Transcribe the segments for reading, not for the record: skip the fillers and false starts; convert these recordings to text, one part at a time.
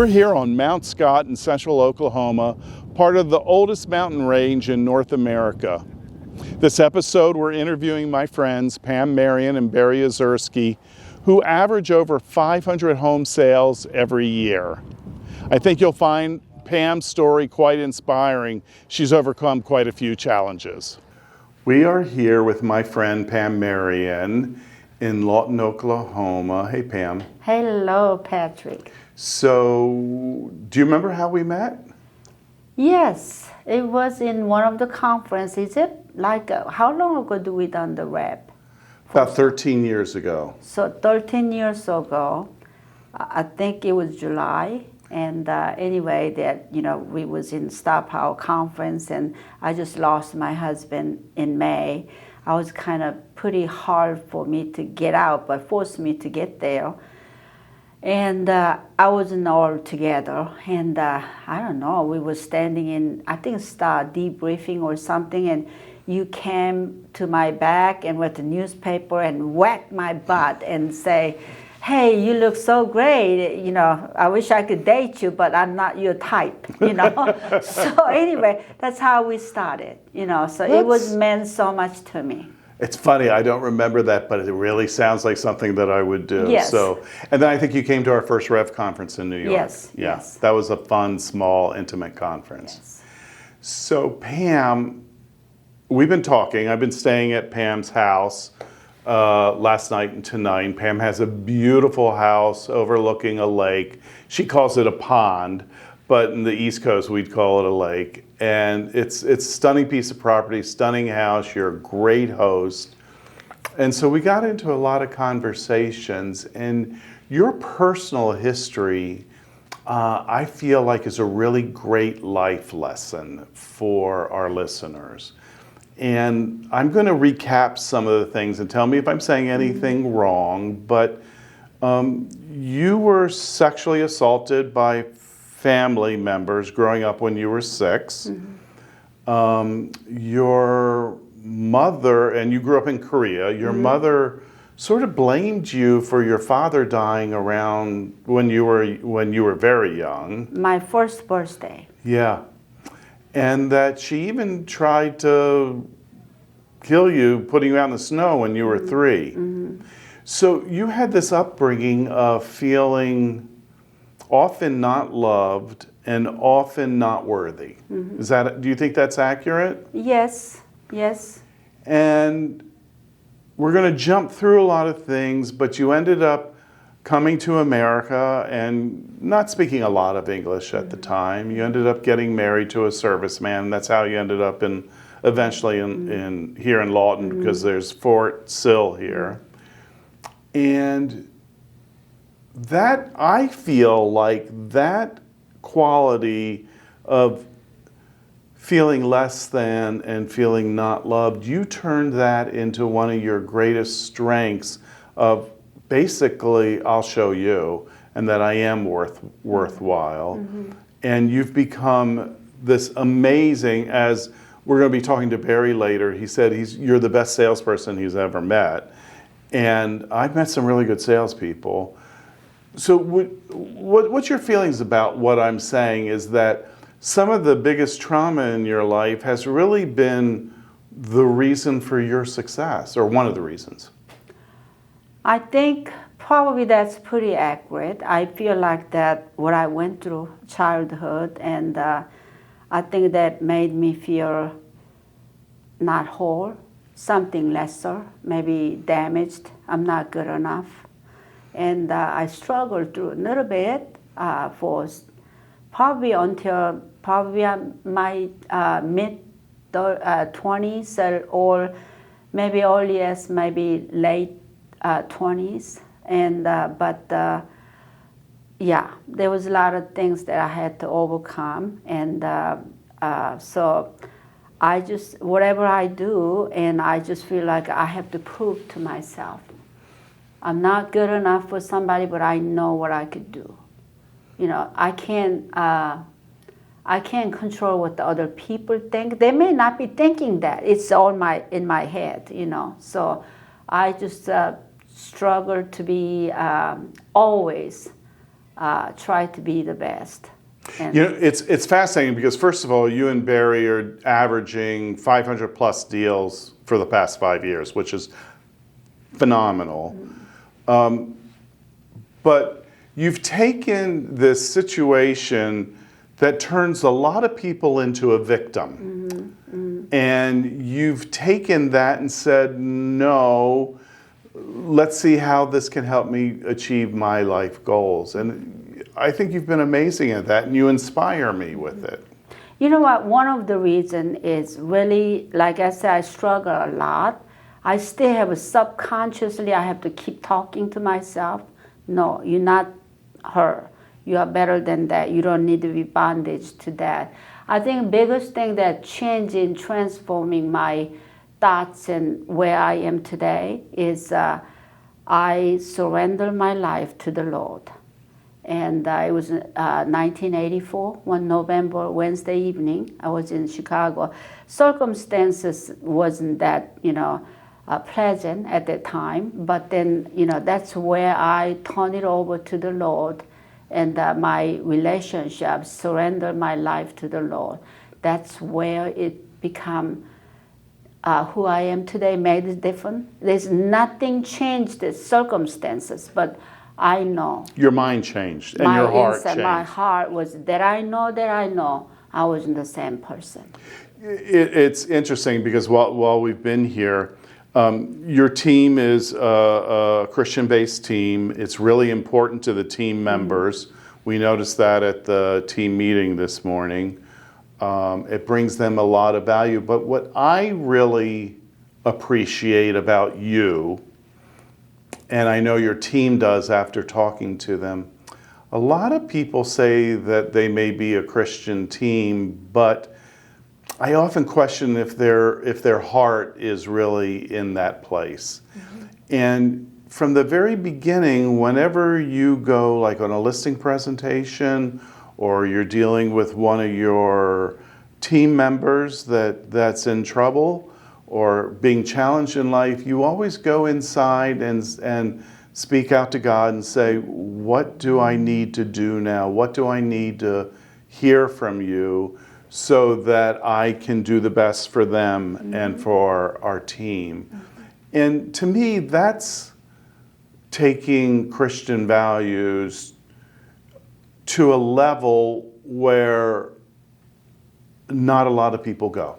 We're here on Mount Scott in central Oklahoma, part of the oldest mountain range in North America. This episode, we're interviewing my friends Pam Marion and Barry Ezerski, who average over 500 home sales every year. I think you'll find Pam's story quite inspiring. She's overcome quite a few challenges. We are here with my friend Pam Marion in Lawton, Oklahoma. Hey, Pam. Hello, Patrick. So, do you remember how we met? Yes, it was in one of the conferences. Is it like, how long ago do we done the rep? About 13 years ago. So 13 years ago, I think it was July. And anyway, we was in Star Power conference, and I just lost my husband in May. I was kind of pretty hard for me to get out, but forced me to get there. And I wasn't all together, and I don't know, we were standing in, I think, Star debriefing or something, and you came to my back and with the newspaper and whacked my butt and say, hey, you look so great, I wish I could date you, but I'm not your type, So anyway, that's how we started, so it was meant so much to me. It's funny, I don't remember that, but it really sounds like something that I would do. Yes. So, and then I think you came to our first Rev conference in New York. Yes. Yeah, yes. That was a fun, small, intimate conference. Yes. So Pam, we've been talking. I've been staying at Pam's house last night and tonight. Pam has a beautiful house overlooking a lake. She calls it a pond, but in the East Coast we'd call it a lake. And it's a stunning piece of property, stunning house. You're a great host. And so we got into a lot of conversations, and your personal history, I feel like, is a really great life lesson for our listeners. And I'm going to recap some of the things and tell me if I'm saying anything wrong, but you were sexually assaulted by family members growing up when you were 6. Mm-hmm. Your mother, and you grew up in Korea, your mm-hmm. mother sort of blamed you for your father dying around when you were very young. My first birthday. Yeah. And that she even tried to kill you, putting you out in the snow when you were 3. Mm-hmm. So you had this upbringing of feeling often not loved and often not worthy. Mm-hmm. Do you think that's accurate? Yes, yes. And we're going to jump through a lot of things, but you ended up coming to America and not speaking a lot of English at the time. You ended up getting married to a serviceman. That's how you ended up eventually here in Lawton, because there's Fort Sill here. And that, I feel like that quality of feeling less than and feeling not loved, you turned that into one of your greatest strengths of basically, I'll show you, and that I am worthwhile. Mm-hmm. And you've become this amazing, as we're going to be talking to Barry later, he said you're the best salesperson he's ever met. And I've met some really good salespeople. So what's your feelings about what I'm saying is that some of the biggest trauma in your life has really been the reason for your success, or one of the reasons? I think probably that's pretty accurate. I feel like that what I went through childhood, and I think that made me feel not whole, something lesser, maybe damaged. I'm not good enough. And I struggled through a little bit for probably until my mid-20s or maybe early as maybe late 20s. And yeah, there was a lot of things that I had to overcome. And so I just, whatever I do, and I just feel like I have to prove to myself. I'm not good enough for somebody, but I know what I could do. I can't control what the other people think. They may not be thinking that. It's all in my head, So I just struggle to be always try to be the best. And You know, it's fascinating because first of all, you and Barry are averaging 500 plus deals for the past 5 years, which is phenomenal. But you've taken this situation that turns a lot of people into a victim. And you've taken that and said, no, let's see how this can help me achieve my life goals. And I think you've been amazing at that, and you inspire me with it. you know what? One of the reasons is really, like I said, I struggle a lot. I still have subconsciously, I have to keep talking to myself. No, you're not her. You are better than that. You don't need to be bondage to that. I think biggest thing that changed in transforming my thoughts and where I am today is I surrendered my life to the Lord. And it was 1984, one November, Wednesday evening. I was in Chicago. Circumstances wasn't that, pleasant at that time. But then, that's where I turned it over to the Lord. And my relationship, surrender my life to the Lord. That's where it become who I am today, made it different. There's nothing changed the circumstances, but I know. Your mind changed and your heart changed. My heart was that I know I wasn't the same person. It's interesting because while we've been here, your team is a Christian-based team. It's really important to the team members. We noticed that at the team meeting this morning. It brings them a lot of value. But what I really appreciate about you, and I know your team does after talking to them, a lot of people say that they may be a Christian team, but I often question if their heart is really in that place. And from the very beginning, whenever you go like on a listing presentation or you're dealing with one of your team members that's in trouble or being challenged in life, you always go inside and speak out to God and say, what do I need to do now? What do I need to hear from you so that I can do the best for them and for our team? And to me, that's taking Christian values to a level where not a lot of people go.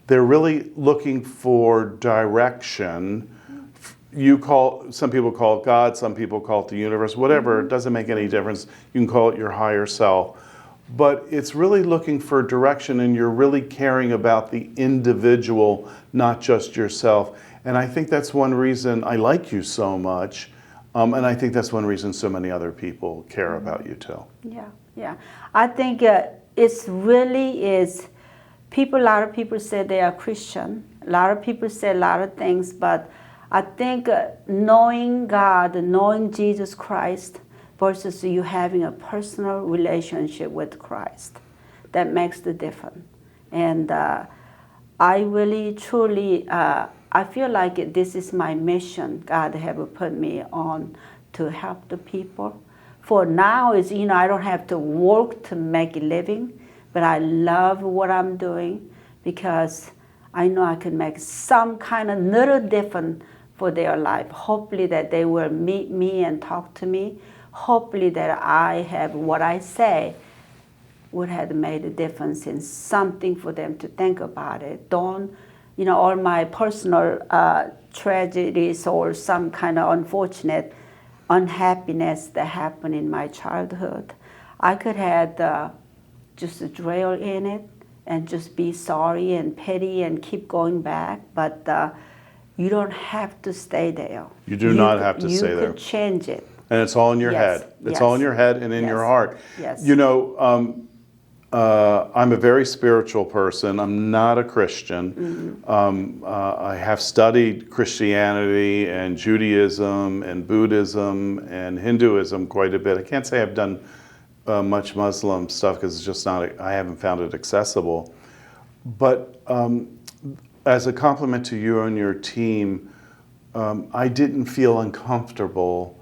They're really looking for direction. Some people call it God, some people call it the universe, whatever, it doesn't make any difference. You can call it your higher self. But it's really looking for direction, and you're really caring about the individual, not just yourself. And I think that's one reason I like you so much. And I think that's one reason so many other people care about you too. Yeah. I think it's really is, a lot of people say they are Christian. A lot of people say a lot of things, but I think knowing God, knowing Jesus Christ, versus you having a personal relationship with Christ, that makes the difference. And I really, truly, I feel like this is my mission God have put me on to help the people. For now, is I don't have to work to make a living, but I love what I'm doing because I know I can make some kind of little difference for their life. Hopefully that they will meet me and talk to me. Hopefully that I have what I say would have made a difference in something for them to think about it. Don't, all my personal tragedies or some kind of unfortunate unhappiness that happened in my childhood, I could have just dwell in it and just be sorry and pity and keep going back. But you don't have to stay there. You do not have to stay there. You could change it. And it's all in your head. It's all in your head and in your heart. Yes. I'm a very spiritual person. I'm not a Christian. I have studied Christianity and Judaism and Buddhism and Hinduism quite a bit. I can't say I've done much Muslim stuff because it's just not, I haven't found it accessible. But as a compliment to you and your team, I didn't feel uncomfortable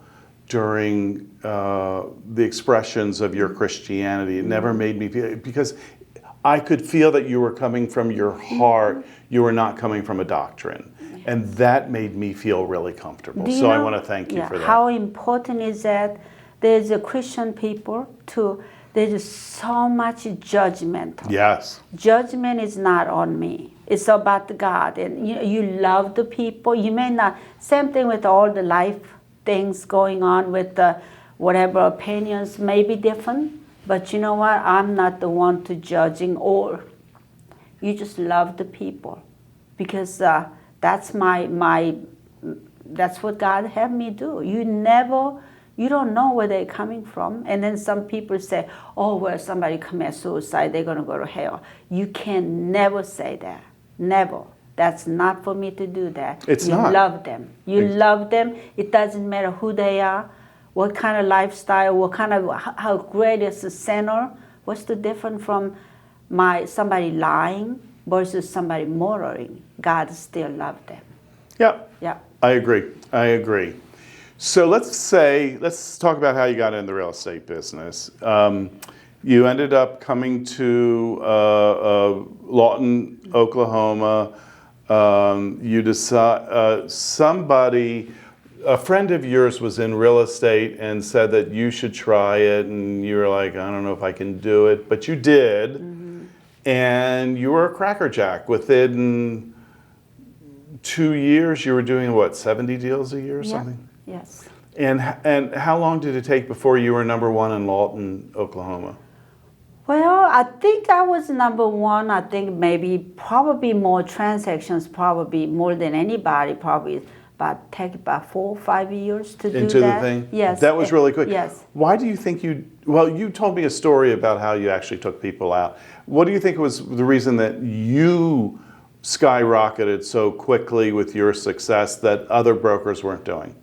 during the expressions of your Christianity. It never made me feel, because I could feel that you were coming from your heart. You were not coming from a doctrine. And that made me feel really comfortable. Do you So I know- want to thank you for that. How important is that? There's a Christian people too. There's so much judgmental. Yes. Judgment is not on me. It's about God. And you love the people. You may not, same thing with all the life things going on with the whatever opinions may be different. But you know what? I'm not the one to judging or you just love the people. Because that's that's what God had me do. You don't know where they're coming from. And then some people say, oh, well, somebody commits suicide, they're going to go to hell. You can never say that. Never. That's not for me to do that. It's not. You love them. You love them. It doesn't matter who they are, what kind of lifestyle, how great is the sinner. What's the difference from somebody lying versus somebody murdering? God still loves them. Yeah. Yeah. I agree. So let's talk about how you got in the real estate business. You ended up coming to Lawton, Oklahoma. You decide a friend of yours was in real estate and said that you should try it, and you were like, I don't know if I can do it, but you did, and you were a crackerjack. Within 2 years, you were doing what, 70 deals a year or something? Yes. And how long did it take before you were number one in Lawton, Oklahoma? Well, I think I was number one. I think probably more transactions, probably more than anybody, probably take about 4 or 5 years to do that. Into the thing? Yes. That was really quick. Yes. Why do you think you told me a story about how you actually took people out. What do you think was the reason that you skyrocketed so quickly with your success that other brokers weren't doing?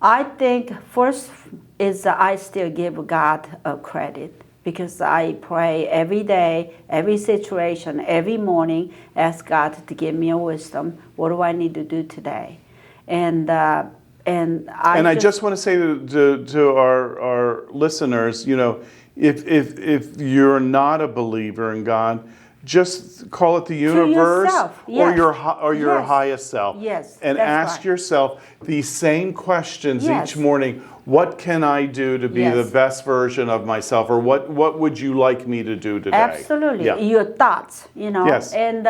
I think first is I still give God a credit because I pray every day, every situation, every morning, ask God to give me a wisdom. What do I need to do today? And I just want to say to our listeners, if you're not a believer in God, just call it the universe yourself, yes. or your Yes. highest self. Yes, And that's ask right. yourself these same questions Yes. each morning. What can I do to be Yes. the best version of myself? Or what would you like me to do today? Absolutely. Yeah. Your thoughts, Yes. And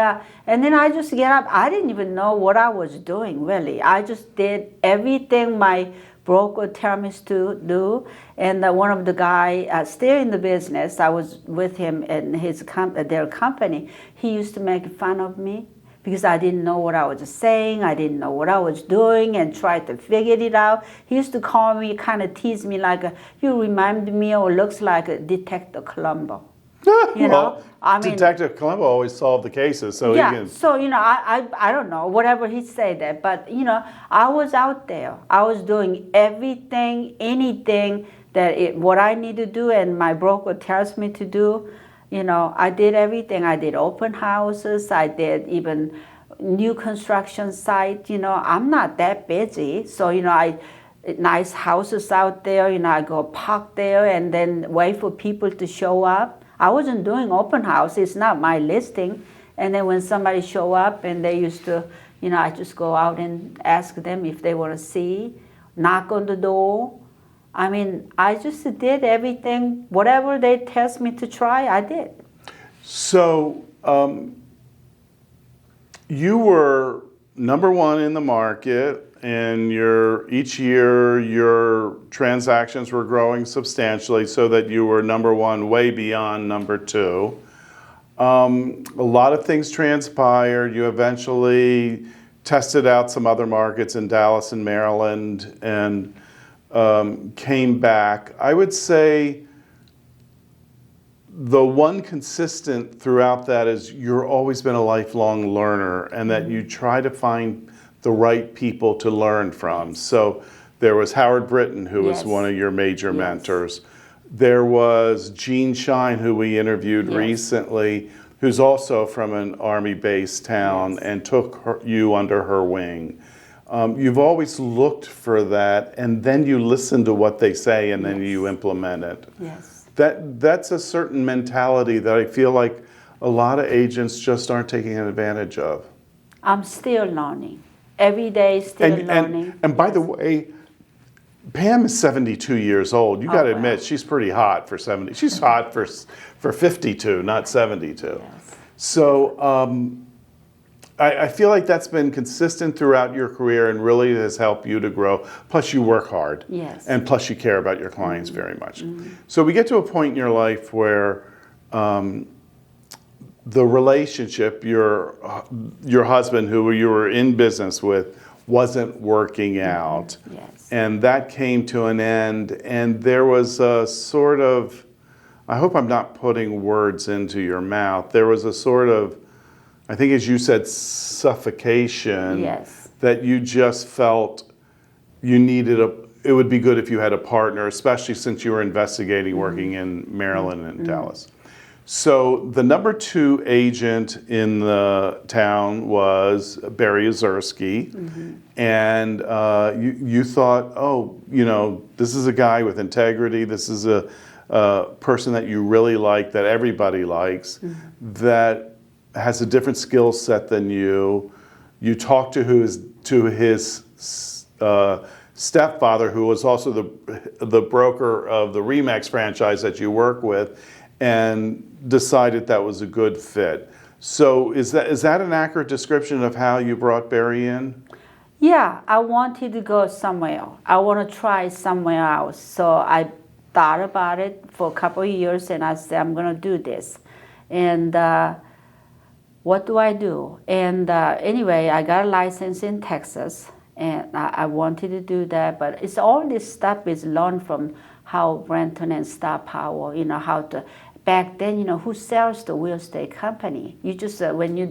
then I just get up. I didn't even know what I was doing, really. I just did everything my broker told me to do. And one of the guy still in the business, I was with him in their company. He used to make fun of me because I didn't know what I was saying. I didn't know what I was doing and tried to figure it out. He used to call me, kind of tease me like, you remind me or looks like a Detective Columbo. Detective Columbo always solved the cases, so yeah. he can. So I don't know whatever he said that, but I was out there. I was doing everything, anything what I need to do, and my broker tells me to do. I did everything. I did open houses. I did even new construction site. I'm not that busy, so nice houses out there. I go park there and then wait for people to show up. I wasn't doing open house. It's not my listing. And then when somebody show up and they used to, I just go out and ask them if they want to see, knock on the door. I just did everything. Whatever they test me to try, I did. So you were number one in the market, and each year your transactions were growing substantially so that you were number one way beyond number two. A lot of things transpired. You eventually tested out some other markets in Dallas and Maryland and came back. I would say the one consistent throughout that is you're always been a lifelong learner, and that you try to find the right people to learn from. So there was Howard Britton, who was Yes. one of your major Yes. mentors. There was Gene Shine, who we interviewed Yes. recently, who's also from an Army-based town, Yes. and took you under her wing. You've always looked for that, and then you listen to what they say, and then Yes. you implement it. Yes. That's a certain mentality that I feel like a lot of agents just aren't taking advantage of. I'm still learning. Every day, still learning. And by the way, Pam is 72 years old. You got to wow. admit, she's pretty hot for 70. She's hot for 52, not 72. Yes. So I feel like that's been consistent throughout your career and really has helped you to grow. Plus, you work hard. Yes. And plus, you care about your clients very much. So we get to a point in your life where the relationship, your husband, who you were in business with, wasn't working out. Yes. And that came to an end. And there was a sort of, I hope I'm not putting words into your mouth, there was a sort of, I think as you said, suffocation. Yes. That you just felt you needed it would be good if you had a partner, especially since you were investigating working in Maryland and Dallas. So the number 2 agent in the town was Barry Ezerski. And you thought, oh, this is a guy with integrity. This is a person that you really like, that everybody likes, that has a different skill set than you. You talked to his stepfather, who was also the broker of the Remax franchise that you work with, and decided that was a good fit. So is that an accurate description of how you brought Barry in? Yeah, I wanted to go somewhere. I want to try somewhere else. So I thought about it for a couple of years, and I said, I'm going to do this. And what do I do? And anyway, I got a license in Texas, and I wanted to do that. But it's all this stuff is learned from how Renton and Star Power, how to. Back then, who sells the real estate company? You just, when you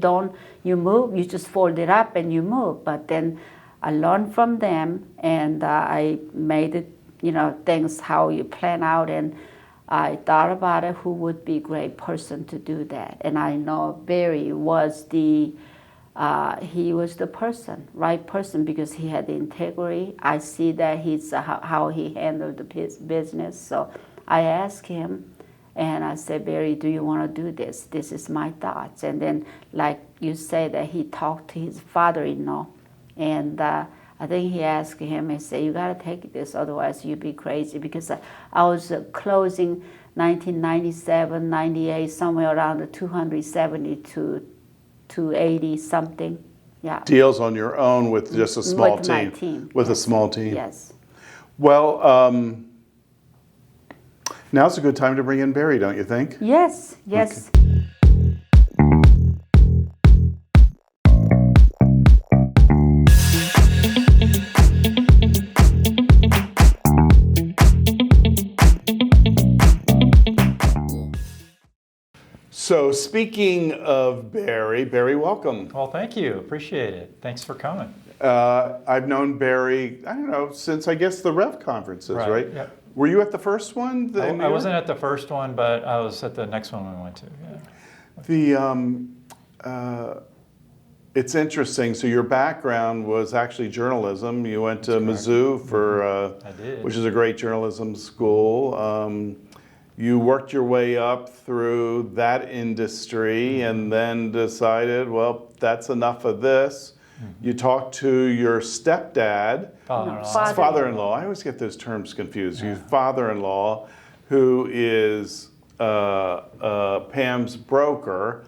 move, you just fold it up and you move. But then I learned from them, and I made it, things how you plan out. And I thought about it, who would be a great person to do that. And I know Barry was the right person, because he had the integrity. I see that he's how he handled the business. So I asked him, and I said, Barry, do you want to do this? This is my thoughts. And then, like you say, that he talked to his father-in-law. And I think he asked him and said, you got to take this, otherwise you'll be crazy. Because I was closing 1997, 98, somewhere around the 270 to 280 something. Yeah. Deals on your own with just a small with team. My team. With Yes. a small team. Yes. Well, now's a good time to bring in Barry, don't you think? Yes, yes. Okay. So speaking of Barry, welcome. Well, thank you. Appreciate it. Thanks for coming. I've known Barry, I don't know, since I guess the Rev conferences, right? Yep. Were you at the first one? I wasn't at the first one, but I was at the next one we went to. Yeah. It's interesting. So your background was actually journalism. You went to Mizzou for, I did. which is a great journalism school. You worked your way up through that industry and then decided, well, that's enough of this. You talked to your stepdad, father-in-law. I always get those terms confused. Your father-in-law, who is Pam's broker,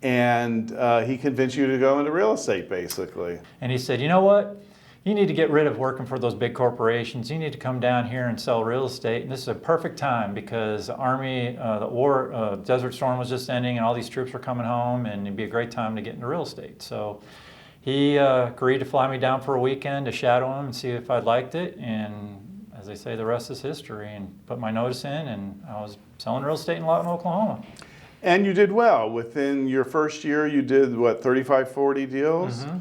and he convinced you to go into real estate, basically. And he said, you know what? You need to get rid of working for those big corporations. You need to come down here and sell real estate. And this is a perfect time because the Army, the war, Desert Storm was just ending and all these troops were coming home, and it'd be a great time to get into real estate. So he agreed to fly me down for a weekend to shadow him and see if I liked it. And as they say, the rest is history. And put my notice in, and I was selling real estate in Lawton, Oklahoma. And you did well. Within your first year, you did, 35, 40 deals? Mm-hmm.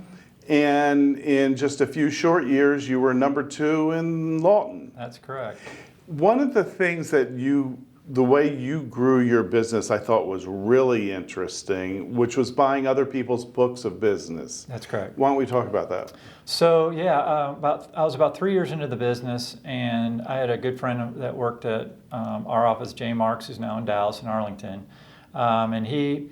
And in just a few short years, you were number 2 in Lawton. That's correct. One of the things that you the way you grew your business, I thought was really interesting, which was buying other people's books of business. That's correct. Why don't we talk about that? So yeah, I was about 3 years into the business, and I had a good friend that worked at our office, Jay Marks, who's now in Dallas and Arlington, and he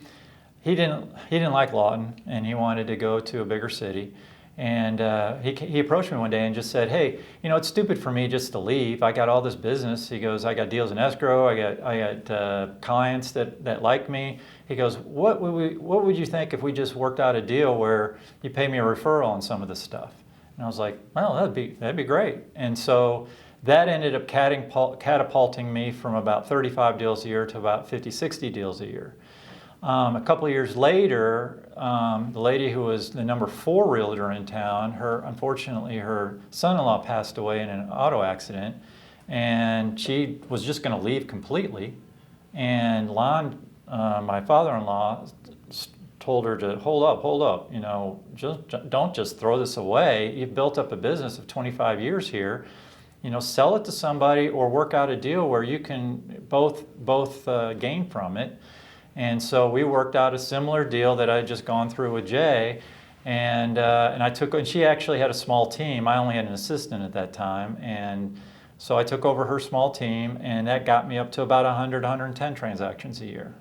didn't like Lawton, and he wanted to go to a bigger city. And he approached me one day and just said, "Hey, it's stupid for me just to leave. I got all this business." He goes, "I got deals in escrow. I got clients that like me." He goes, "What would you think if we just worked out a deal where you pay me a referral on some of this stuff?" And I was like, "Well, that'd be great." And so that ended up catapulting me from about 35 deals a year to about 50, 60 deals a year. A couple of years later, the lady who was the number 4 realtor in town, unfortunately her son-in-law passed away in an auto accident, and she was just going to leave completely. And Lon, my father-in-law, told her to hold up, don't just throw this away. You've built up a business of 25 years here. Sell it to somebody or work out a deal where you can both gain from it. And so we worked out a similar deal that I had just gone through with Jay, and she actually had a small team. I only had an assistant at that time, and so I took over her small team, and that got me up to about 100, 110 transactions a year.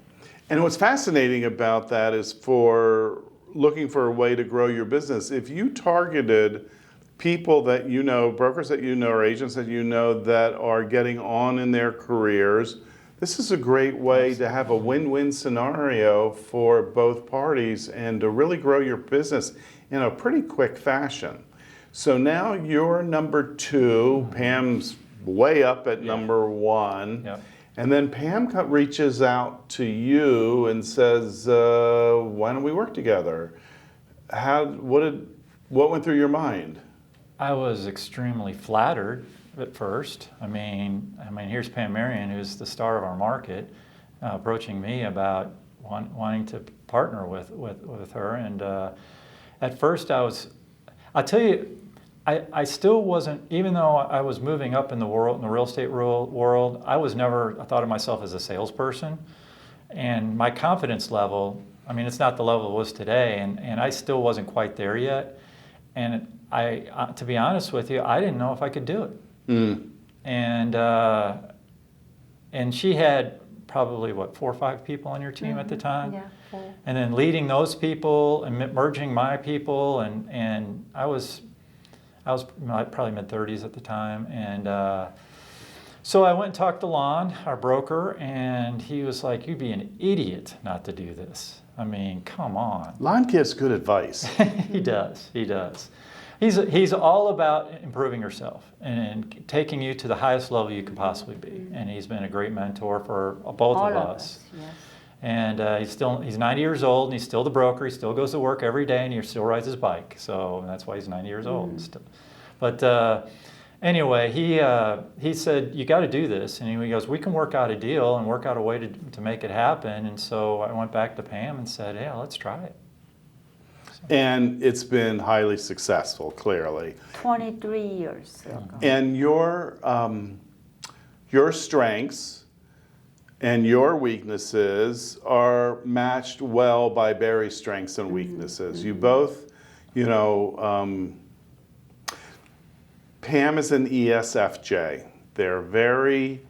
And what's fascinating about that is for looking for a way to grow your business, if you targeted people that you know, brokers that you know, or agents that you know that are getting on in their careers, this is a great way to have a win-win scenario for both parties and to really grow your business in a pretty quick fashion. So now you're number 2, Pam's way up at number 1, and then Pam reaches out to you and says, why don't we work together? What went through your mind? I was extremely flattered at first. I mean, here's Pam Marion, who's the star of our market, approaching me about wanting to partner with her. And at first, I'll tell you, I still wasn't. Even though I was moving up in the real estate world, I thought of myself as a salesperson, and my confidence level. I mean, it's not the level it was today, and I still wasn't quite there yet. And to be honest with you, I didn't know if I could do it. And she had probably 4 or 5 people on your team at the time. Yeah, 4. And then leading those people and merging my people, and I was probably mid-30s at the time, and so I went and talked to Lon, our broker, and he was like, "You'd be an idiot not to do this. I mean, come on." Lon gives good advice. He does. He's all about improving yourself and taking you to the highest level you can possibly be. And he's been a great mentor for both of us. Yes. And he's 90 years old, and he's still the broker. He still goes to work every day, and he still rides his bike. So that's why he's 90 years old. But anyway, he said, "You got to do this." And he goes, "We can work out a deal and work out a way to make it happen." And so I went back to Pam and said, "Yeah, let's try it." And it's been highly successful, clearly. 23 years ago. And your strengths and your weaknesses are matched well by Barry's strengths and weaknesses. You both, Pam is an ESFJ. They're very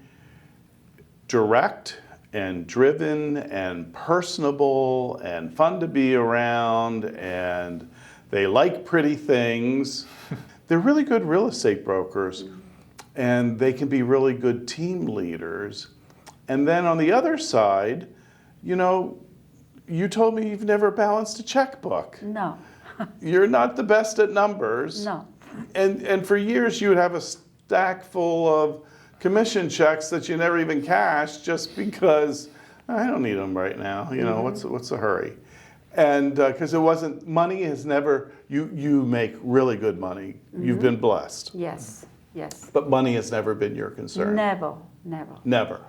direct and driven and personable and fun to be around, and they like pretty things. They're really good real estate brokers, and they can be really good team leaders. And then on the other side, you told me you've never balanced a checkbook. No. You're not the best at numbers. No. And for years you would have a stack full of commission checks that you never even cashed just because I don't need them right now. What's the hurry? And because it wasn't, money has never, you make really good money. You've been blessed. Yes. But money has never been your concern. Never.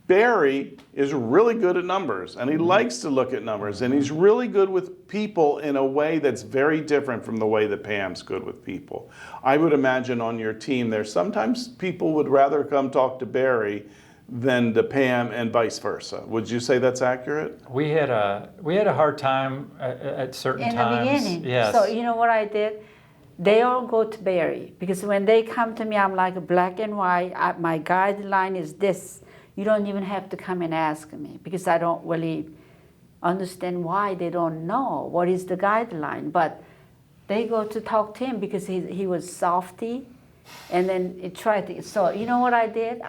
Barry is really good at numbers, and he likes to look at numbers, and he's really good with people in a way that's very different from the way that Pam's good with people. I would imagine on your team there's sometimes people would rather come talk to Barry than to Pam and vice versa. Would you say that's accurate? We had a hard time at certain In times. the beginning. Yes. So you know what I did? They all go to Barry because when they come to me, I'm like black and white. My guideline is this. You don't even have to come and ask me because I don't really understand why they don't know what is the guideline. But they go to talk to him because he was softy, and then it tried to. So you know what I did?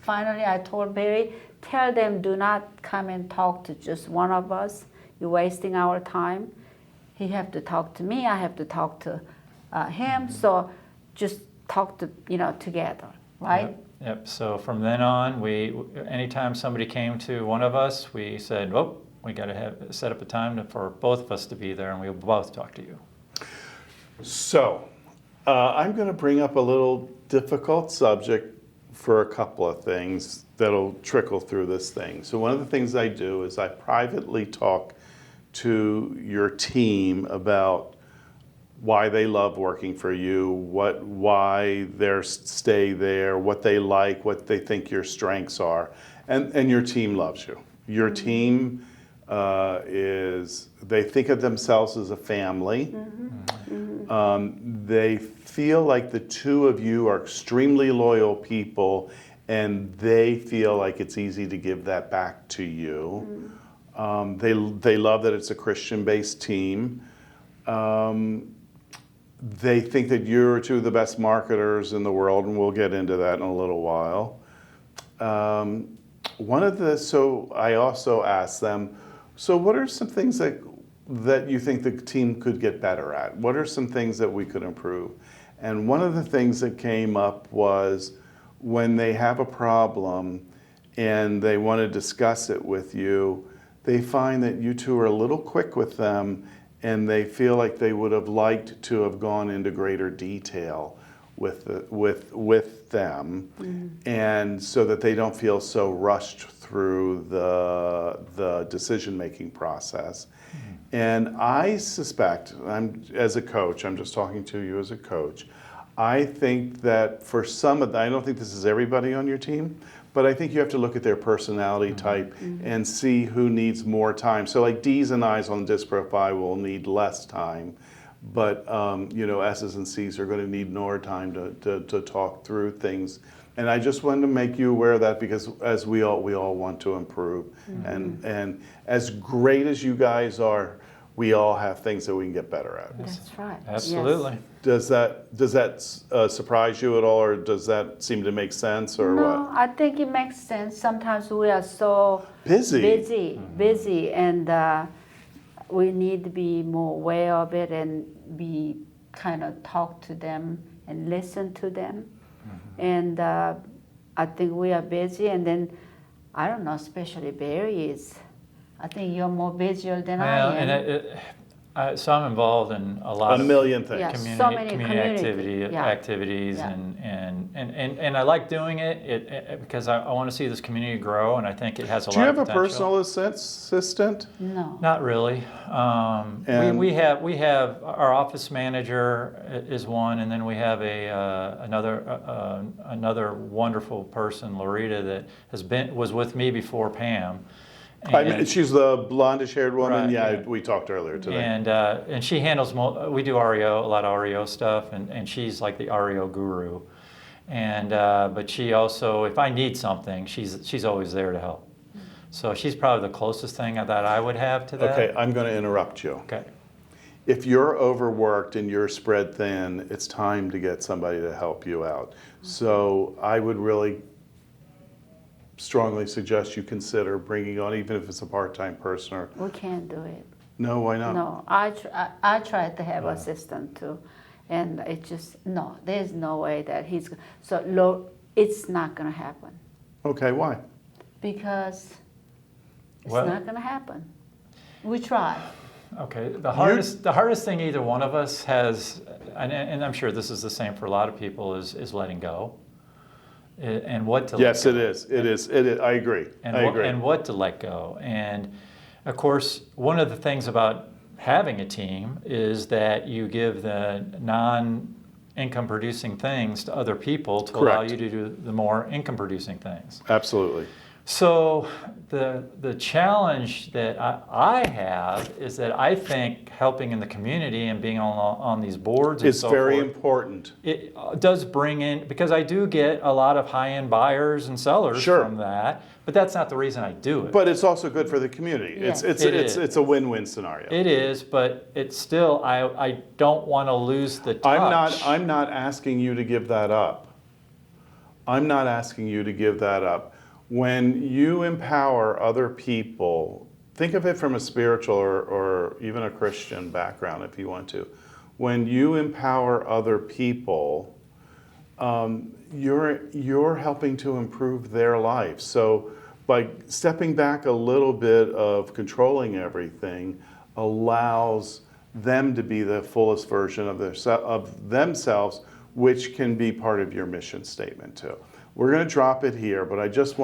Finally I told Barry, tell them do not come and talk to just one of us. You're wasting our time. He have to talk to me. I have to talk to him. So just talk to together, right? Yep. So from then on, anytime somebody came to one of us, we said, "Oh, we got to set up a time for both of us to be there, and we'll both talk to you." So, I'm going to bring up a little difficult subject for a couple of things that'll trickle through this thing. So one of the things I do is I privately talk to your team about why they love working for you, why they stay there, what they like, what they think your strengths are, and your team loves you. Your team they think of themselves as a family. They feel like the two of you are extremely loyal people, and they feel like it's easy to give that back to you. They love that it's a Christian-based team. They think that you're two of the best marketers in the world, and we'll get into that in a little while. So I also asked them, so what are some things that you think the team could get better at? What are some things that we could improve? And one of the things that came up was when they have a problem and they want to discuss it with you, they find that you two are a little quick with them, and they feel like they would have liked to have gone into greater detail with them, and so that they don't feel so rushed through the decision-making process. And I suspect, as a coach, I'm just talking to you as a coach, I think that for some of I don't think this is everybody on your team, but I think you have to look at their personality type and see who needs more time. So like D's and I's on the disc profile will need less time, but S's and C's are going to need more time to talk through things. And I just wanted to make you aware of that because as we all want to improve. And as great as you guys are, we all have things that we can get better at. That's right. Absolutely. Yes. Does that surprise you at all, or does that seem to make sense, or No, what? I think it makes sense. Sometimes we are so busy, and we need to be more aware of it and be kind of talk to them and listen to them. And I think we are busy, and then I don't know, especially Barry is. I think you're more busier than I am. So I'm involved in a million things. Yeah, community, so many activities, and I like doing it because I want to see this community grow, and I think it has a lot of potential. Do you have a personal assistant? No. Not really. We have our office manager is one, and then we have another wonderful person, Loretta, that was with me before Pam. She's the blondish-haired woman. Right, yeah, we talked earlier today. And she handles we do REO, a lot of REO stuff, and she's like the REO guru. And but she also, if I need something, she's always there to help. So she's probably the closest thing that I would have to that. Okay, I'm going to interrupt you. Okay. If you're overworked and you're spread thin, it's time to get somebody to help you out. So I would really strongly suggest you consider bringing on, even if it's a part-time person. Or We can't do it. no, why not? No, I tried to have assistant too, and it just no. There's no way that it's not gonna happen Okay, why? because it's Well- not gonna happen. We try. Okay. The hardest thing either one of us has, and I'm sure this is the same for a lot of people, is letting go. And what to Yes, let go. it is. I agree. I agree. And what to let go. And of course, one of the things about having a team is that you give the income producing things to other people to allow Correct. you to do the more income producing things. Absolutely. So the challenge that I have is that I think helping in the community and being on these boards and It's so very forth, important. it does bring in, because I do get a lot of high-end buyers and sellers Sure. from that, but that's not the reason I do it. But it's also good for the community. Yes. It's a win-win scenario. It is, but it's still, I don't want to lose the touch. I'm not asking you to give that up. I'm not asking you to give that up. When you empower other people, think of it from a spiritual or even a Christian background if you want to. When you empower other people, you're helping to improve their life. So by stepping back a little bit of controlling everything allows them to be the fullest version of themselves, which can be part of your mission statement too. We're going to drop it here, but just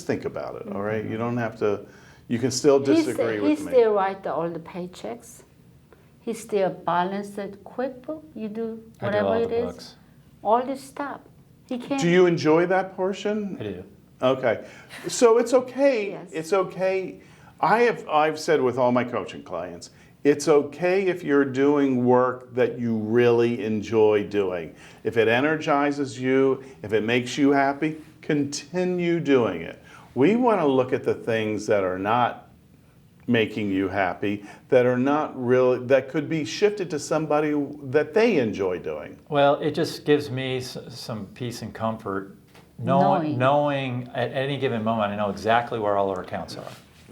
think about it, all right? You don't have to, you can still disagree with He me. still write all the paychecks. He still balance the QuickBook. You do I do whatever all it the is. books. All this stuff. He can't. Do you enjoy that portion? I do. Okay. So it's okay. Yes. It's okay. I've said with all my coaching clients, it's okay if you're doing work that you really enjoy doing. If it energizes you, if it makes you happy, continue doing it. We want to look at the things that are not making you happy, that are not really, that could be shifted to somebody that they enjoy doing. Well, it just gives me some peace and comfort knowing at any given moment, I know exactly where all our accounts are.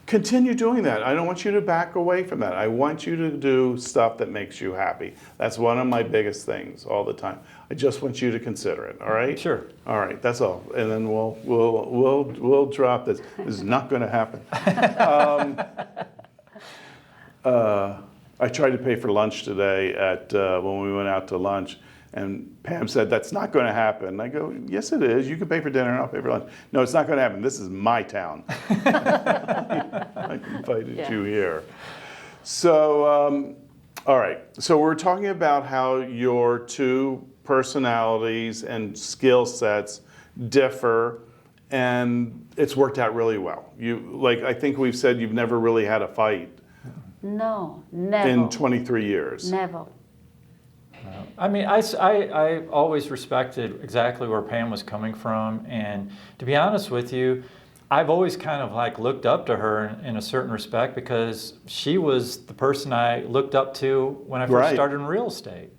Continue doing that. I don't want you to back away from that. I want you to do stuff that makes you happy. That's one of my biggest things all the time. I just want you to consider it. All right? Sure. All right. That's all. And then we'll drop this. This is not going to happen. I tried to pay for lunch today when we went out to lunch. And Pam said, that's not going to happen. And I go, yes, it is. You can pay for dinner and I'll pay for lunch. No, it's not going to happen. This is my town. I invited you here. So, all right. So we're talking about how your two personalities and skill sets differ, and it's worked out really well. I think we've said you've never really had a fight. No, never. In 23 years. Never. I mean, I always respected exactly where Pam was coming from, and to be honest with you, I've always kind of like looked up to her in a certain respect because she was the person I looked up to when I first started in real estate.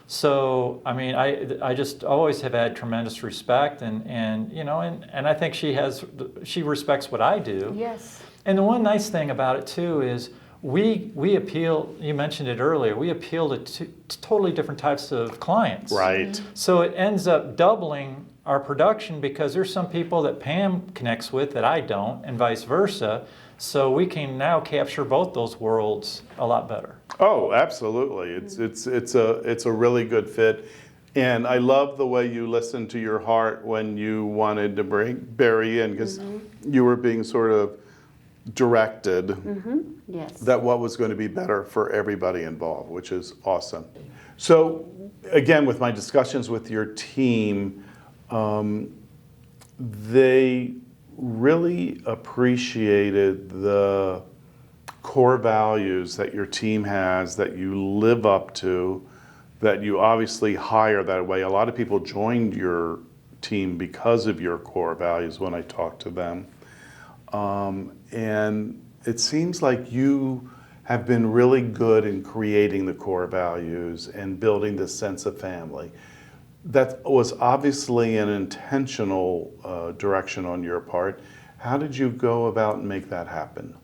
So, I mean, I just always have had tremendous respect, and you know, and I think she respects what I do. Yes. And the one nice thing about it too is we appeal, you mentioned it earlier, we appeal to totally different types of clients. Right. So it ends up doubling our production because there's some people that Pam connects with that I don't, and vice versa. So we can now capture both those worlds a lot better. Oh, absolutely. It's a really good fit. And I love the way you listened to your heart when you wanted to bring Barry in, because you were being sort of directed Yes. that what was going to be better for everybody involved, which is awesome. So again, with my discussions with your team, they really appreciated the core values that your team has, that you live up to, that you obviously hire that way. A lot of people joined your team because of your core values when I talked to them. And it seems like you have been really good in creating the core values and building this sense of family. That was obviously an intentional direction on your part. How did you go about and make that happen?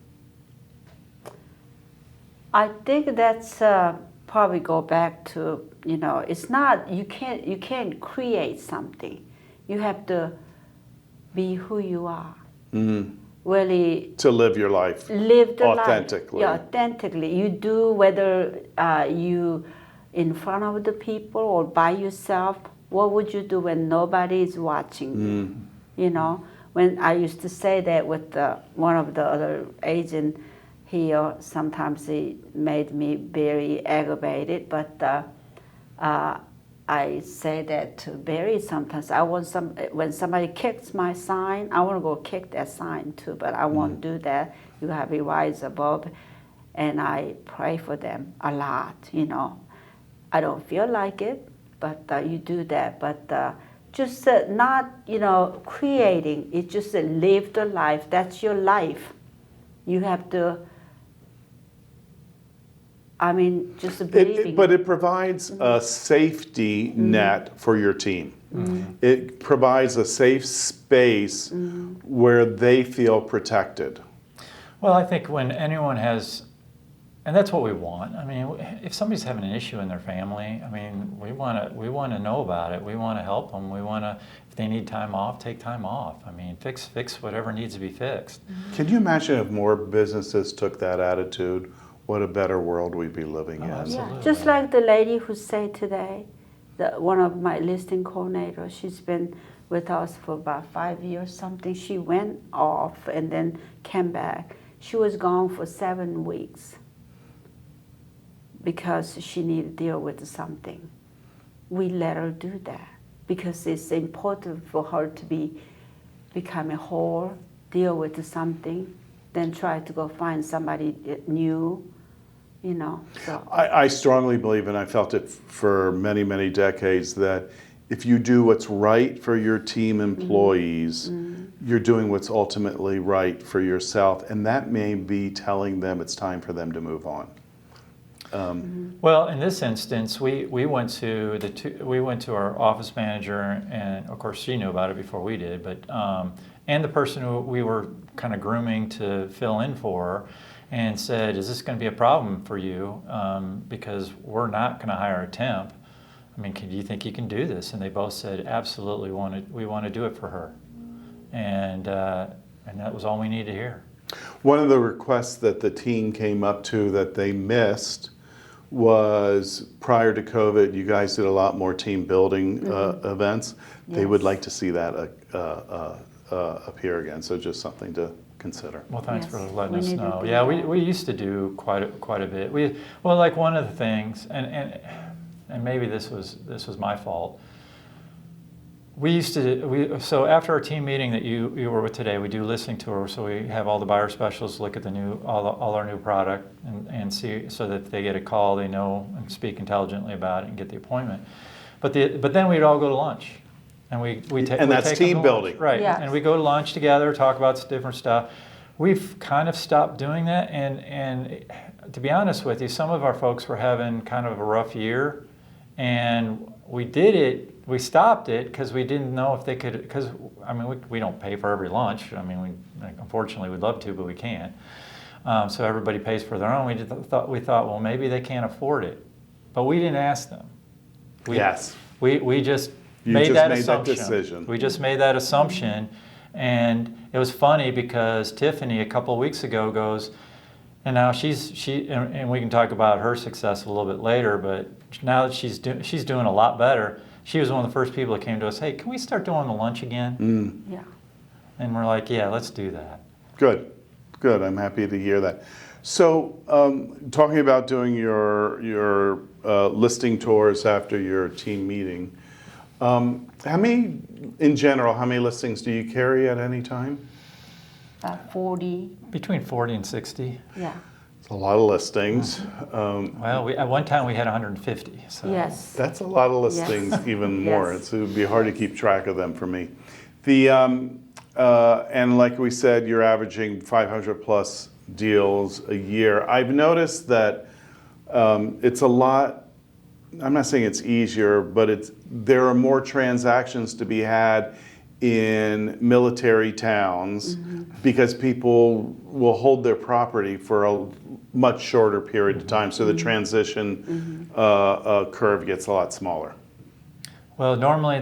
I think that's probably go back to, you know, it's not, you can't create something. You have to be who you are. Mm-hmm. Really to live your life live the authentically. Life. Yeah, authentically. You do whether you in front of the people or by yourself. What would you do when nobody is watching you? You know, when I used to say that with one of the other agents here, sometimes he made me very aggravated, but I say that to Barry sometimes. I want when somebody kicks my sign, I want to go kick that sign too, but I won't do that. You have a rise above, and I pray for them a lot. I don't feel like it, but you do that. But just not creating. It's just live the life. That's your life. You have to. Just believing. But it provides a safety net for your team. It provides a safe space where they feel protected. Well, I think when anyone has, and that's what we want. If somebody's having an issue in their family, we want to know about it. We want to help them. We want to, if they need time off, take time off. Fix whatever needs to be fixed. Can you imagine if more businesses took that attitude? What a better world we'd be living in. Absolutely. Yeah, just like the lady who said today, one of my listing coordinators, she's been with us for about 5 years something. She went off and then came back. She was gone for 7 weeks because she needed to deal with something. We let her do that because it's important for her to become a whole, deal with something, then try to go find somebody new. So. I strongly believe, and I felt it for many, many decades, that if you do what's right for your team employees, you're doing what's ultimately right for yourself, and that may be telling them it's time for them to move on. Well, in this instance, we went to our office manager, and of course she knew about it before we did, but and the person who we were kind of grooming to fill in for. And said, is this going to be a problem for you? Because we're not going to hire a temp. Do you think you can do this? And they both said, absolutely, we want to do it for her. And that was all we needed to hear. One of the requests that the team came up to that they missed was prior to COVID, you guys did a lot more team building events. They would like to see that appear again. So just something to consider. Well, thanks Yes, for letting we us need to know. do Yeah, that. we used to do quite a bit. Like one of the things, and maybe this was my fault. So after our team meeting that you were with today, we do listening tours. So we have all the buyer specialists look at all our new product and see, so that if they get a call, they know and speak intelligently about it and get the appointment. But then we'd all go to lunch. And that's team building. Right. Yes. And we go to lunch together, talk about different stuff. We've kind of stopped doing that, and to be honest with you, some of our folks were having kind of a rough year, and we stopped it because we didn't know if they could, because we don't pay for every lunch. Unfortunately we'd love to, but we can't. So everybody pays for their own. We thought, well, maybe they can't afford it, but we didn't ask them. We just made that decision. We just made that assumption, and it was funny because Tiffany a couple of weeks ago goes, and now and we can talk about her success a little bit later, but now that she's doing a lot better. She was one of the first people that came to us, hey, can we start doing the lunch again? Yeah. And we're like, yeah, let's do that. Good. I'm happy to hear that. So, talking about doing your listing tours after your team meeting, how many listings do you carry at any time? 40. Between 40 and 60. Yeah. It's a lot of listings. Well, at one time we had 150. So. Yes. That's a lot of listings, even more. Yes. It would be hard to keep track of them for me. And like we said, you're averaging 500 plus deals a year. I've noticed that it's a lot. I'm not saying it's easier, but there are more transactions to be had in military towns because people will hold their property for a much shorter period of time, so the transition curve gets a lot smaller. Well, normally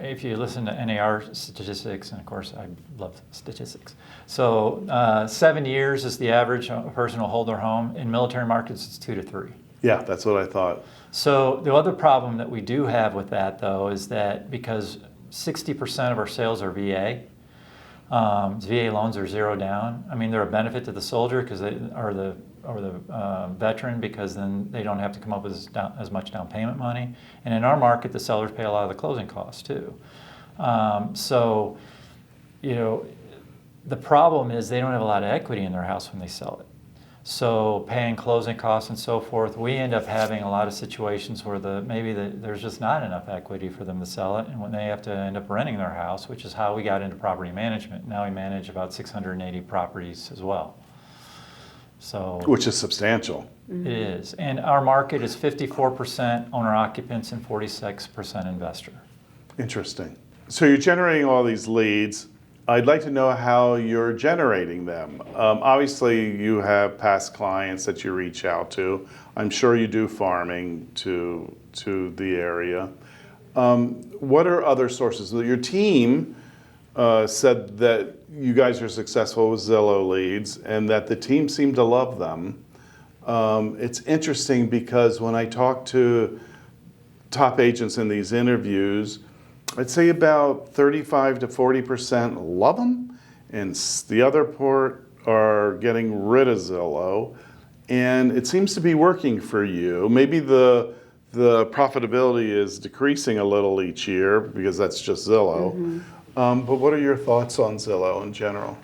if you listen to NAR statistics, and of course I love statistics, so 7 years is the average a person will hold their home. In military markets, it's 2 to 3. Yeah, that's what I thought. So the other problem that we do have with that, though, is that because 60% of our sales are VA, VA loans are zero down. I mean, they're a benefit to the soldier because veteran, because then they don't have to come up with as much down payment money. And in our market, the sellers pay a lot of the closing costs too. So, you know, the problem is they don't have a lot of equity in their house when they sell it. So paying closing costs and so forth, we end up having a lot of situations where there's just not enough equity for them to sell it, and when they have to end up renting their house, which is how we got into property management. Now we manage about 680 properties as well. So, which is substantial. it is. And our market is 54% owner occupants and 46% investor. Interesting. So you're generating all these leads. I'd like to know how you're generating them. Obviously, you have past clients that you reach out to. I'm sure you do farming to the area. What are other sources? Your team said that you guys are successful with Zillow leads and that the team seemed to love them. It's interesting because when I talk to top agents in these interviews, I'd say about 35 to 40% love them, and the other part are getting rid of Zillow. And it seems to be working for you. Maybe the profitability is decreasing a little each year because that's just Zillow. Mm-hmm. But what are your thoughts on Zillow in general?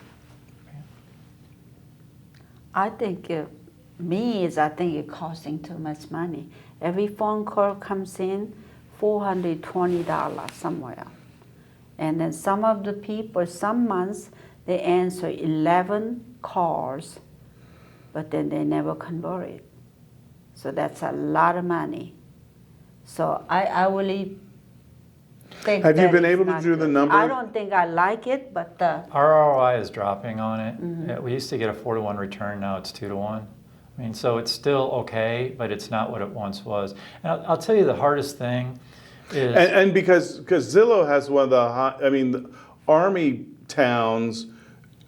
I think it's costing too much money. Every phone call comes in, $420 somewhere. And then some of the people, some months, they answer 11 calls, but then they never convert it. So that's a lot of money. So I really think Have you that been it's able to not do the good. number? I don't think I like it, but Our ROI is dropping on it. Mm-hmm. We used to get a 4-to-1 return, now it's 2-to-1. I mean, so it's still okay, but it's not what it once was. And I'll tell you the hardest thing is... And because Zillow has one of the Army towns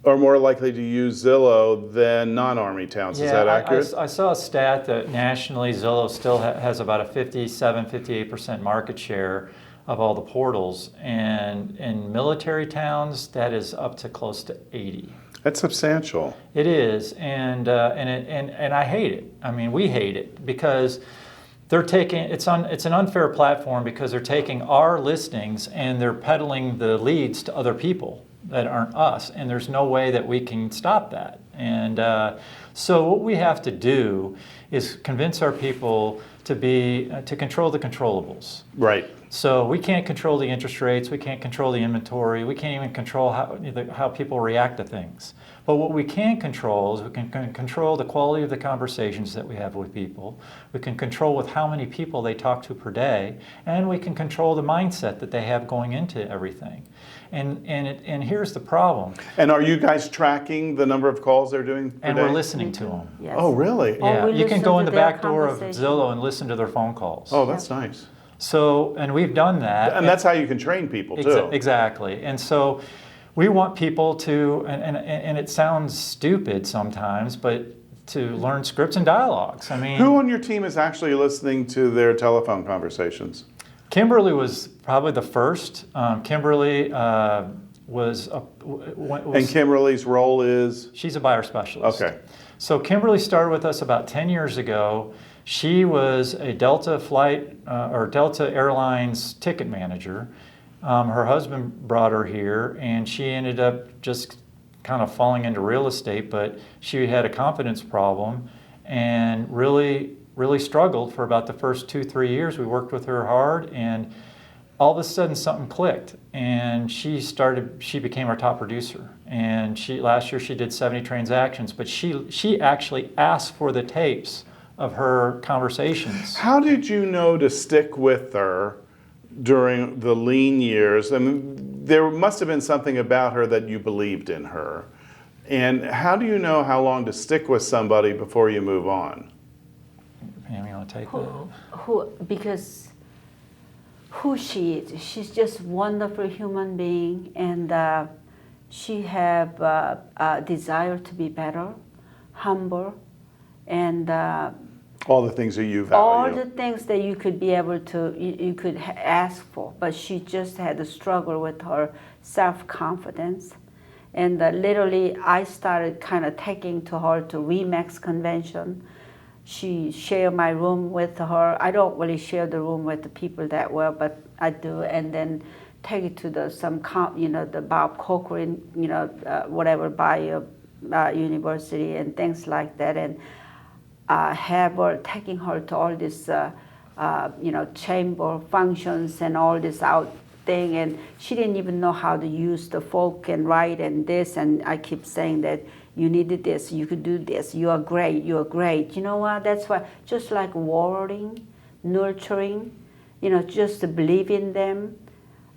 are more likely to use Zillow than non-Army towns. Is that accurate? I saw a stat that nationally Zillow still has about a 58% market share of all the portals. And in military towns, that is up to close to 80. That's substantial. It is, and I hate it. I mean, we hate it because they're taking it's an unfair platform because they're taking our listings and they're peddling the leads to other people that aren't us, and there's no way that we can stop that. And so what we have to do is convince our people to control the controllables. Right. So we can't control the interest rates, we can't control the inventory, we can't even control how people react to things. But what we can control is we can control the quality of the conversations that we have with people, we can control with how many people they talk to per day, and we can control the mindset that they have going into everything. And here's the problem. And are you guys tracking the number of calls they're doing per and day? we're listening to them. yes. Oh, really? Yeah, we you can listen go in to the their back door of conversation. Zillow and listen to their phone calls. Oh, that's nice. So, and we've done that. And that's how you can train people, too. Exactly. And so we want people to, and it sounds stupid sometimes, but to learn scripts and dialogues. I mean, Who on your team is actually listening to their telephone conversations? Kimberly was probably the first. Kimberly was And Kimberly's role is? She's a buyer specialist. Okay. So Kimberly started with us about 10 years ago. She was a Delta Delta Airlines ticket manager. Her husband brought her here, and she ended up just kind of falling into real estate, but she had a confidence problem and really struggled for about the first 2-3 years. We worked with her hard, and all of a sudden something clicked, and she became our top producer. And last year she did 70 transactions, but she actually asked for the tapes of her conversations. How did you know to stick with her during the lean years? I mean, there must have been something about her that you believed in her. And how do you know how long to stick with somebody before you move on? Pam, you want to take that? Because who she is, she's just a wonderful human being, and she have a desire to be better, humble, and All the things that you value. all the things that you could be able to, you could ask for, but she just had a struggle with her self-confidence. And literally, I started kind of taking to her to Remax convention. She shared my room with her. I don't really share the room with the people that well, but I do. And then take it to the Bob Corcoran, whatever bio university and things like that, and have her taking her to all this, chamber functions and all this out thing, and she didn't even know how to use the fork and write and this, and I keep saying that you needed this, you could do this, you are great, you are great. You know what? That's why, just like watering, nurturing, just to believe in them.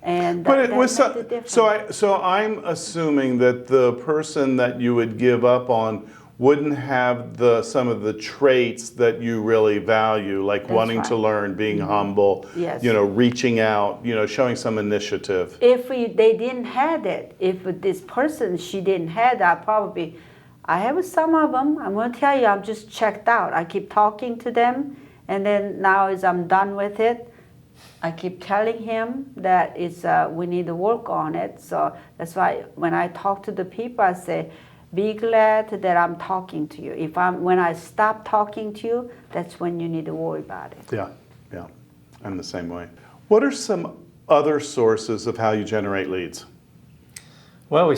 And But it was made the difference. so I'm assuming that the person that you would give up on wouldn't have some of the traits that you really value, like That's wanting to right. learn, being humble, Yes. reaching out, showing some initiative. If they didn't have it, if this person, she didn't have that, I have some of them. I'm going to tell you, I'm just checked out. I keep talking to them, and then now as I'm done with it, I keep telling him that we need to work on it. So that's why when I talk to the people, I say, be glad that I'm talking to you. When I stop talking to you, that's when you need to worry about it. Yeah, I'm the same way. What are some other sources of how you generate leads? Well,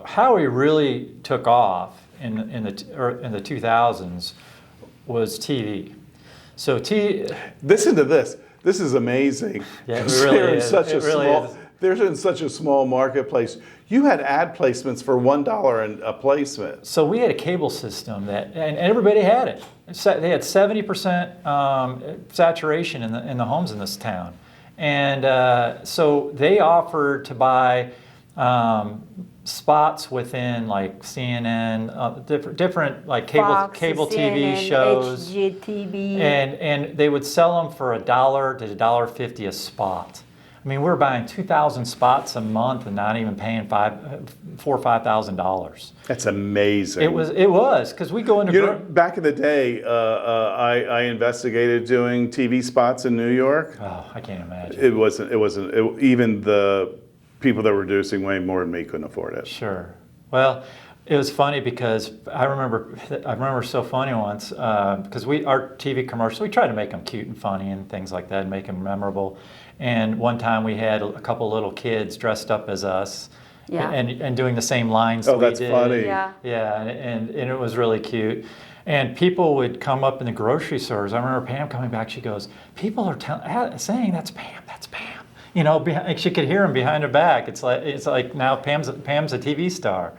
how we really took off in the 2000s was TV. So Listen to this. This is amazing. Yeah, it really is. They're in such a small marketplace. You had ad placements for $1 a placement. So we had a cable system and everybody had it. They had 70% saturation in the homes in this town, and so they offered to buy spots within like CNN, different like Fox, cable CNN, TV shows, HGTV. and they would sell them for $1 to $1.50 a spot. I mean, we were buying 2,000 spots a month and not even paying $4,000 or $5,000. That's amazing. It was because we go into back in the day, I investigated doing TV spots in New York. Oh, I can't imagine. It wasn't. Even the people that were producing way more than me couldn't afford it. Sure. Well, it was funny because I remember so funny once because our TV commercials, we tried to make them cute and funny and things like that and make them memorable. And one time we had a couple little kids dressed up as us, Yeah. and doing the same lines. Oh, we that's did. funny. Yeah. Yeah, and it was really cute. And people would come up in the grocery stores. I remember Pam coming back. She goes, "People are saying that's Pam. That's Pam." She could hear him behind her back. It's like now Pam's a TV star.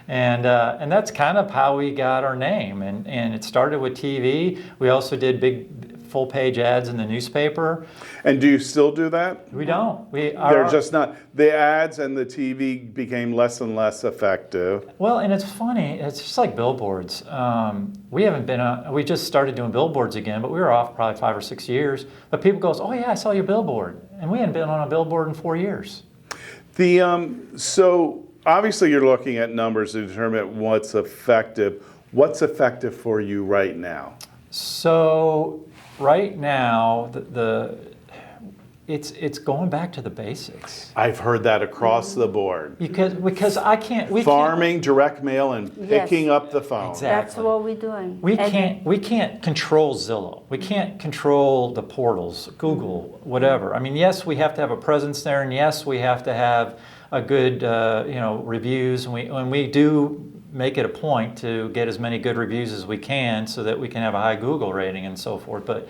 And that's kind of how we got our name. And it started with TV. We also did big full-page ads in the newspaper. And do you still do that? We don't. They're just not. The ads and the TV became less and less effective. Well, and it's funny. It's just like billboards. We just started doing billboards again, but we were off probably 5 or 6 years. But people goes, "Oh yeah, I saw your billboard," and we hadn't been on a billboard in 4 years. So obviously you're looking at numbers to determine what's effective. What's effective for you right now? So right now, it's going back to the basics. I've heard that across the board. Because I can't. Farming, direct mail, and picking up the phone. Exactly. That's what we're doing. We can't control Zillow. We can't control the portals, Google, whatever. I mean, yes, we have to have a presence there, and yes, we have to have a good reviews, and we do make it a point to get as many good reviews as we can so that we can have a high Google rating and so forth. But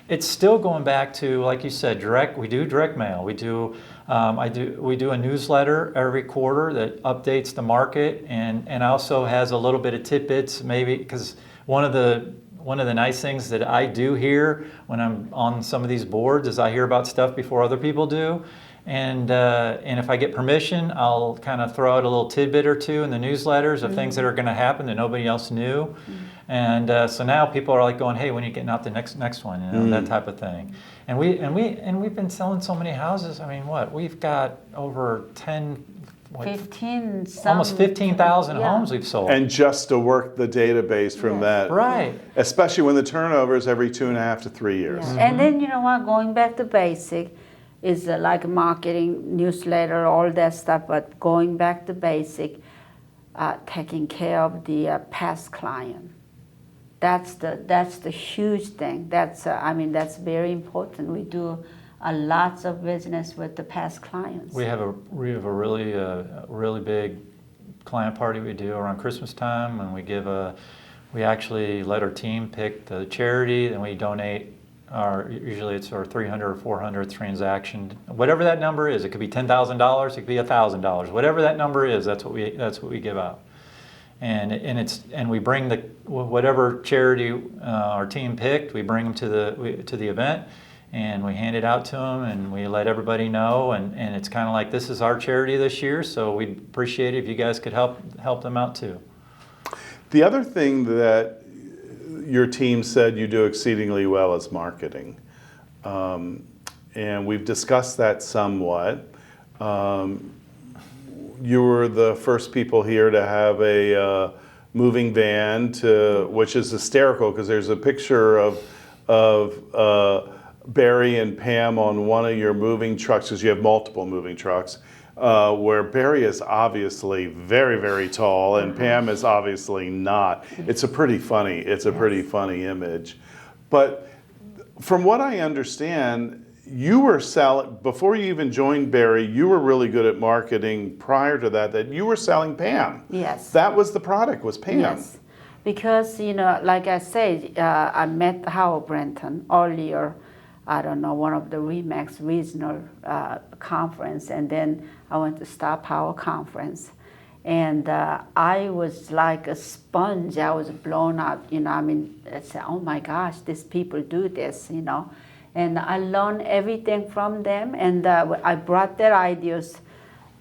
it's still going back to, like you said, we do direct mail. We do a newsletter every quarter that updates the market and also has a little bit of tidbits, maybe, because one of the nice things that I do here when I'm on some of these boards is I hear about stuff before other people do. And if I get permission, I'll kind of throw out a little tidbit or two in the newsletters of things that are going to happen that nobody else knew. And so now people are like going, "Hey, when are you getting out the next one?" That type of thing. And we've been selling so many houses. I mean, we've got over 15 almost 15,000 yeah. homes we've sold. And just to work the database from that. Right. Especially when the turnover is every 2.5 to 3 years. Yeah. And then, you know what, going back to basic, is like marketing, newsletter, all that stuff, but going back to basic, taking care of the past client. That's the huge thing. That's very important. We do a lots of business with the past clients. We have a really big client party we do around Christmas time, and we actually let our team pick the charity, and we donate usually it's our 300 or 400 transaction, whatever that number is. It could be $10,000, it could be $1,000, whatever that number is. That's what we give out, and we bring whatever charity our team picked. We bring them to the event, and we hand it out to them, and we let everybody know, and it's kind of like, this is our charity this year, so we'd appreciate it if you guys could help them out too. The other thing that your team said you do exceedingly well is marketing. And we've discussed that somewhat. You were the first people here to have a moving van, which is hysterical because there's a picture of Barry and Pam on one of your moving trucks, because you have multiple moving trucks, where Barry is obviously very, very tall and Pam is obviously not. It's a pretty funny image. But from what I understand, you were selling, before you even joined Barry, you were really good at marketing prior to that you were selling Pam. Yes. That was the product, was Pam. Yes. Because, like I said, I met Howard Brenton earlier, I don't know, one of the RE/MAX regional conference, and then I went to Star Power conference. And I was like a sponge. I was blown out, I said, oh my gosh, these people do this, And I learned everything from them, and I brought their ideas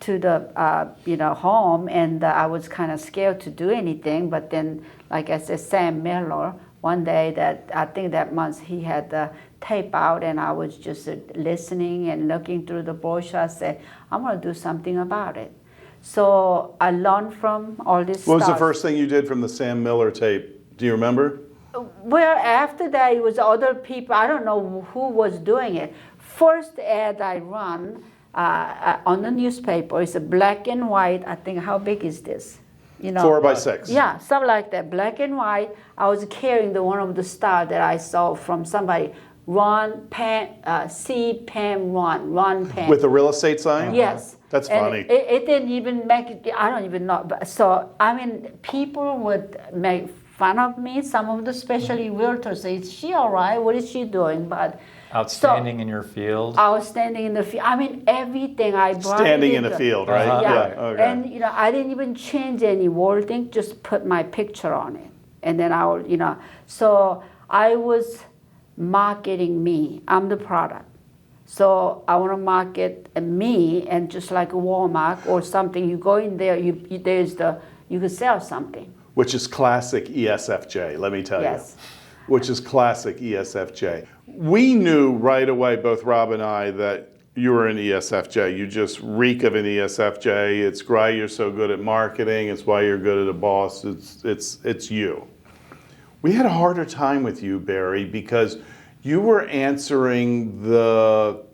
to the home, and I was kind of scared to do anything. But then, like I said, Sam Miller, one day I think that month he had the tape out, and I was just listening and looking through the brochure. I said, I'm going to do something about it. So I learned from all this stuff. What was the first thing you did from the Sam Miller tape? Do you remember? Well, after that, it was other people. I don't know who was doing it. First ad I run on the newspaper is a black and white. I think, how big is this? 4x6. Yeah, something like that, black and white. I was carrying one of the stars that I saw from somebody. Run, Pam, see Pam, run, Pam. With the real estate sign? Yes. That's and funny. It didn't even make it, I don't even know. So, people would make fun of me. Some of the especially realtors say, is she all right? What is she doing? But outstanding in your field. Outstanding in the field. Everything I brought. Standing in the field, right? Uh-huh. Yeah. Okay. And, I didn't even change any wording, just put my picture on it. And then so I was marketing me. I'm the product. So I want to market me, and just like a Walmart or something, you go in there, you can sell something. Which is classic ESFJ, let me tell you. Which is classic ESFJ. We knew right away, both Rob and I, that you were an ESFJ. You just reek of an ESFJ. It's why you're so good at marketing. It's why you're good at a boss. It's you. We had a harder time with you, Barry, because you were answering the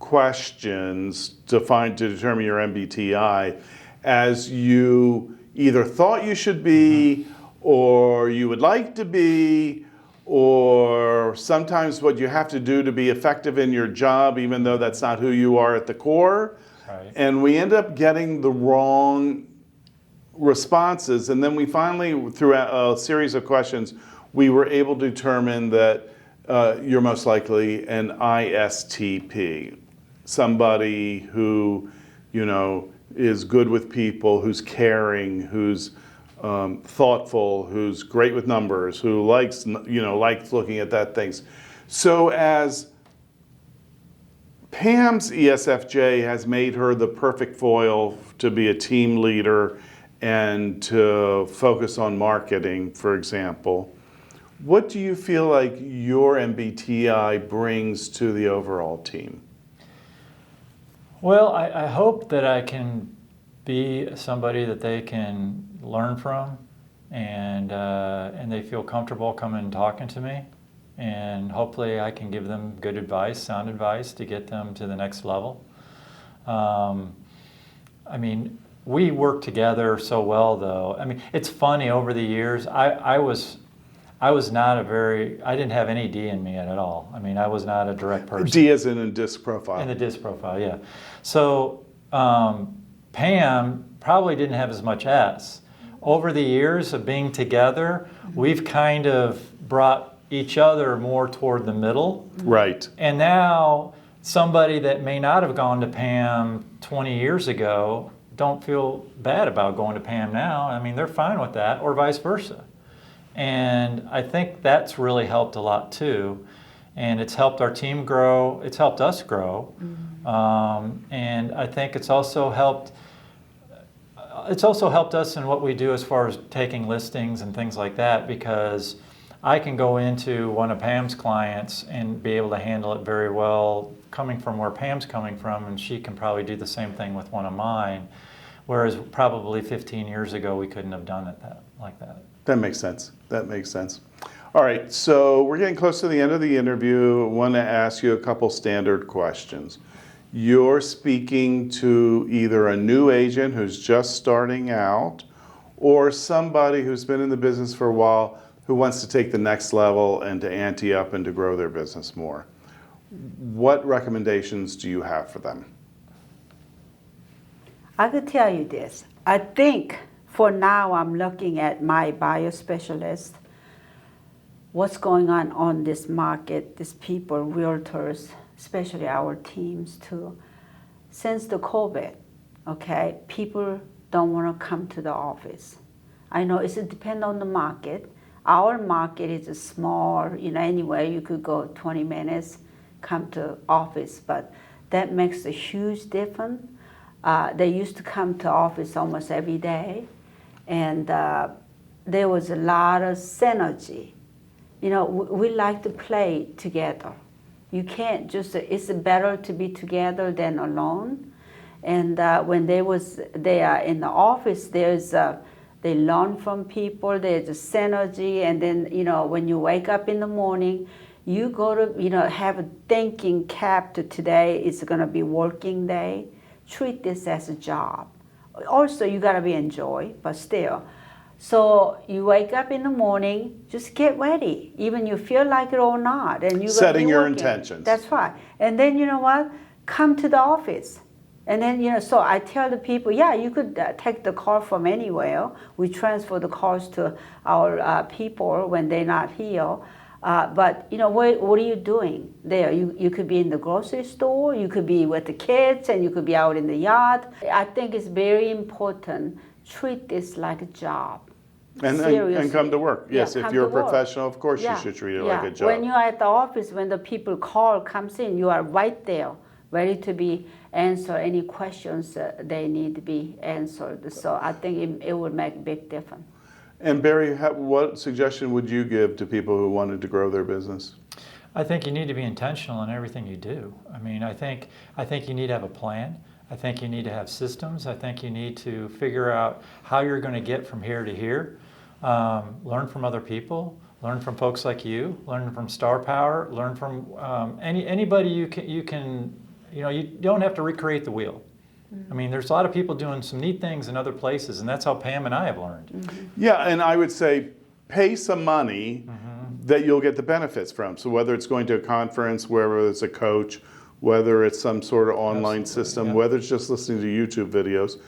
questions to determine your MBTI as you either thought you should be, or you would like to be, or sometimes what you have to do to be effective in your job, even though that's not who you are at the core. Right. And we end up getting the wrong responses. And then we finally, through a series of questions, we were able to determine that you're most likely an ISTP, somebody who, is good with people, who's caring, who's thoughtful, who's great with numbers, who likes looking at that things. So as Pam's ESFJ has made her the perfect foil to be a team leader and to focus on marketing, for example, what do you feel like your MBTI brings to the overall team? Well, I hope that I can be somebody that they can learn from, and they feel comfortable coming and talking to me. and hopefully I can give them good advice, sound advice to get them to the next level. I mean, we work together so well, though. I mean, it's funny, over the years, I was not I didn't have any D in me at all. I mean, I was not a direct person. D as in a disc profile. In the disc profile, yeah. So Pam probably didn't have as much S. Over the years of being together, we've kind of brought each other more toward the middle. Right. And now somebody that may not have gone to Pam 20 years ago don't feel bad about going to Pam now. I mean, they're fine with that, or vice versa. And I think that's really helped a lot too. And it's helped our team grow. It's helped us grow. And I think it's also helped us in what we do as far as taking listings and things like that, because I can go into one of Pam's clients and be able to handle it very well coming from where Pam's coming from, and she can probably do the same thing with one of mine, whereas probably 15 years ago we couldn't have done it like that. That makes sense. That makes sense. All right, so we're getting close to the end of the interview. I want to ask you a couple standard questions. You're speaking to either a new agent who's just starting out or somebody who's been in the business for a while who wants to take the next level and to ante up and to grow their business more. What recommendations do you have for them? I could tell you this. I think for now I'm looking at my buyer specialist, what's going on this market, these people, realtors, especially our teams too. Since the COVID, okay, people don't want to come to the office. I know it depends on the market. Our market is a small, anyway, you could go 20 minutes, come to office, but that makes a huge difference. They used to come to office almost every day, and there was a lot of synergy. We like to play together. You can't just, it's better to be together than alone. And when they are in the office, they learn from people, there's a synergy, and then, when you wake up in the morning, you go to, have a thinking cap to today is going to be working day. Treat this as a job. Also, you got to be enjoy, but still. So you wake up in the morning, just get ready, even you feel like it or not. And you're setting your working. intentions. That's right. And then, you know what? Come to the office. And then, so I tell the people, yeah, you could take the call from anywhere. We transfer the calls to our people when they're not here. But, what are you doing there? You could be in the grocery store, you could be with the kids, and you could be out in the yard. I think it's very important. Treat this like a job. And come to work. Yes, Yeah, if you're a come to work. professional, of course you should treat it like a job. When you're at the office, when the people comes in, you are right there, ready to be answer any questions they need to be answered. So I think it would make a big difference. And Barry, what suggestion would you give to people who wanted to grow their business? I think you need to be intentional in everything you do. I mean, I think you need to have a plan. I think you need to have systems. I think you need to figure out how you're going to get from here to here. Learn from other people. Learn from folks like you. Learn from Star Power. Learn from anybody you can. You don't have to recreate the wheel. I mean, there's a lot of people doing some neat things in other places, and that's how Pam and I have learned. Mm-hmm. Yeah, and I would say pay some money that you'll get the benefits from. So whether it's going to a conference, whether it's a coach, whether it's some sort of online system, yeah. whether it's just listening to YouTube videos,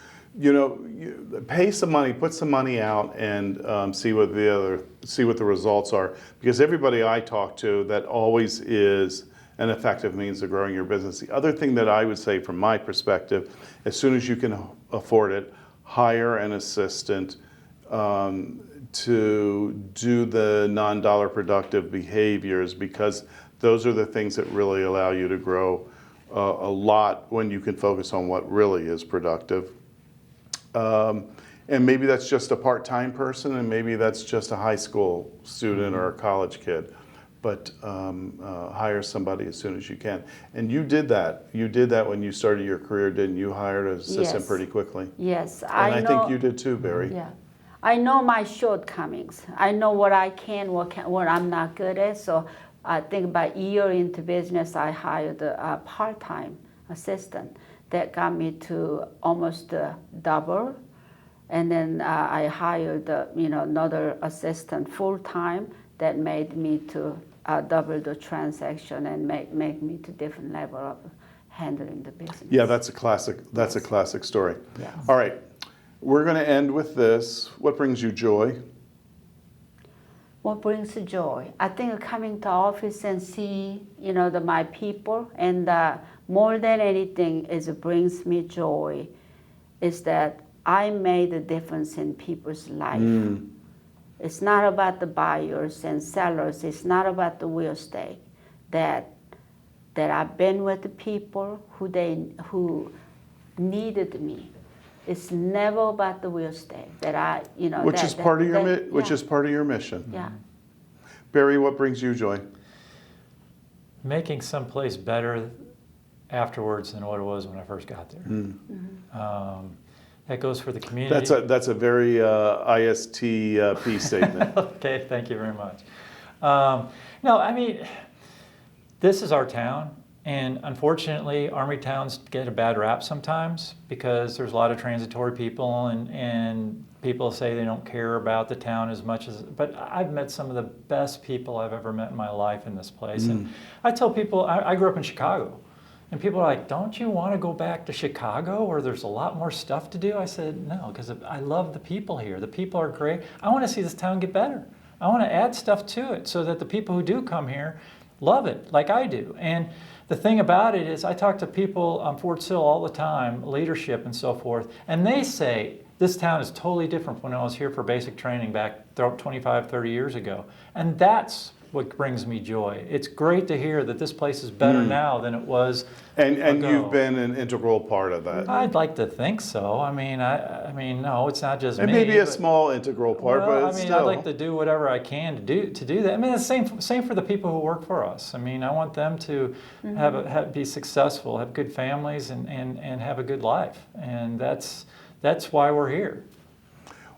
pay some money, put some money out, and see what the results are. Because everybody I talk to, that always is an effective means of growing your business. The other thing that I would say from my perspective, as soon as you can afford it, hire an assistant to do the non-dollar productive behaviors, because those are the things that really allow you to grow a lot when you can focus on what really is productive. And maybe that's just a part-time person, and maybe that's just a high school student or a college kid. But hire somebody as soon as you can. And you did that. You did that when you started your career, didn't you? Hired an assistant pretty quickly. Yes, And I think you did too, Barry. Yeah, I know my shortcomings. I know what I can, what I'm not good at. So I think about a year into business, I hired a part-time assistant that got me to almost double. And then I hired another assistant full-time that made me to double the transaction and make me to different level of handling the business. Yeah, that's a classic story. Yes. All right, we're going to end with this. What brings you joy? What brings joy? I think coming to office and see, my people, and more than anything, brings me joy, is that I made a difference in people's life. It's not about the buyers and sellers. It's not about the real estate. That I've been with the people who needed me. It's never about the real estate. Which is part of your mission. Yeah. Barry, what brings you joy? Making someplace better afterwards than what it was when I first got there. That goes for the community. That's a very ISTP statement. Okay, thank you very much. No, I mean, this is our town, and unfortunately, Army towns get a bad rap sometimes because there's a lot of transitory people, and people say they don't care about the town as much as. But I've met some of the best people I've ever met in my life in this place, and I tell people I grew up in Chicago. And people are like, don't you want to go back to Chicago where there's a lot more stuff to do? I said, no, because I love the people here. The people are great. I want to see this town get better. I want to add stuff to it so that the people who do come here love it like I do. And the thing about it is I talk to people on Fort Sill all the time, leadership and so forth, and they say, this town is totally different from when I was here for basic training back 25, 30 years ago. And that's what brings me joy. It's great to hear that this place is better now than it was and ago. You've been an integral part of that. I'd like to think so. I mean, no, it's not just it me. may be a small integral part, but still. I'd like to do whatever I can to do that. I mean, it's same for the people who work for us. I mean, I want them to be successful, have good families, and have a good life. And that's why we're here.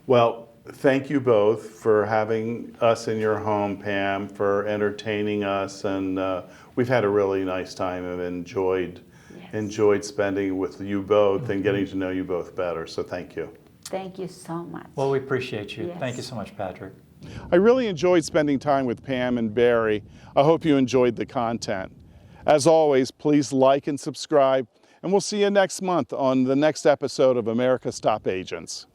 Well, thank you both for having us in your home, Pam, for entertaining us, and we've had a really nice time and enjoyed spending with you both and getting to know you both better. So thank you. Thank you so much. Well, we appreciate you. Yes. Thank you so much, Patrick. I really enjoyed spending time with Pam and Barry. I hope you enjoyed the content. As always, please like and subscribe, and we'll see you next month on the next episode of America's Top Agents.